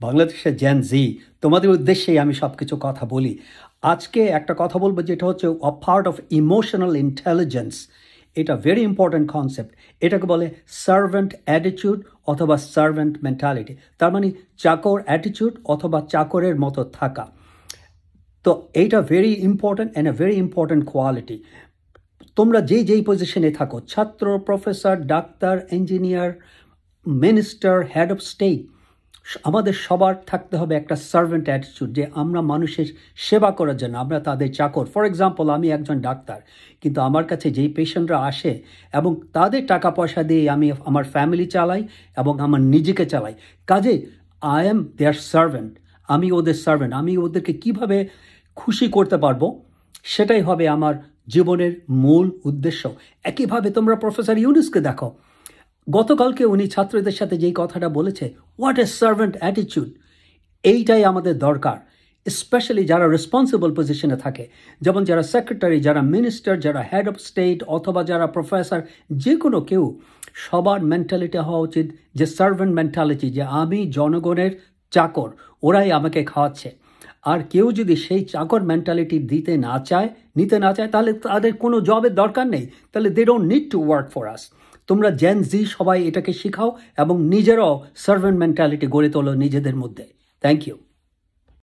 বাংলাদেশের জেন জি, তোমাদের উদ্দেশ্যেই আমি সব কিছু কথা বলি। আজকে একটা কথা বলবো যেটা হচ্ছে পার্ট অফ ইমোশনাল ইন্টেলিজেন্স। এটা ভেরি ইম্পর্ট্যান্ট কনসেপ্ট। এটাকে বলে সার্ভেন্ট অ্যাটিটিউড অথবা সার্ভেন্ট মেন্টালিটি। তার মানে চাকর অ্যাটিটিউড অথবা চাকরের মতো থাকা। তো এইটা very important and a very important quality. তোমরা যেই পজিশনে থাকো, ছাত্র, professor, doctor, engineer, minister, head of state, আমাদের সবার থাকতে হবে একটা সার্ভেন্ট অ্যাটিটিউড, যে আমরা মানুষের সেবা করার জন্য আমরা তাদের চাকর। ফর এক্সাম্পল, আমি একজন ডাক্তার, কিন্তু আমার কাছে যেই পেশেন্টরা আসে এবং তাদের টাকা পয়সা দিয়ে আমি আমার ফ্যামিলি চালাই এবং আমার নিজেকে চালাই, কাজে আই এম দেয়ার সার্ভেন্ট। আমি ওদের সার্ভেন্ট। আমি ওদেরকে কিভাবে খুশি করতে পারবো, সেটাই হবে আমার জীবনের মূল উদ্দেশ্য। একইভাবে তোমরা প্রফেসর ইউনুসকে দেখো, গতকালকে উনি ছাত্রদের সাথে যেই কথাটা বলেছে, হোয়াট এ সার্ভেন্ট অ্যাটিটিউড। এইটাই আমাদের দরকার, স্পেশালি যারা রেসপন্সিবল পজিশনে থাকে, যেমন যারা সেক্রেটারি, যারা মিনিস্টার, যারা হেড অফ স্টেট অথবা যারা প্রফেসর, যে কোনো কেউ, সবার মেন্টালিটি হওয়া উচিত যে সার্ভেন্ট মেন্টালিটি, যে আমি জনগণের চাকর, ওরাই আমাকে খাওয়াচ্ছে। আর কেউ যদি সেই চাকর মেন্টালিটি নিতে না চায়, তাহলে তাদের কোনো জবের দরকার নেই, তাহলে they don't need to work for us. তোমরা জেন জি সবাই এটাকে শেখাও এবং নিজেরাও সার্ভেন্ট মেন্টালিটি গড়ে তোলো নিজেদের মধ্যে। Thank you.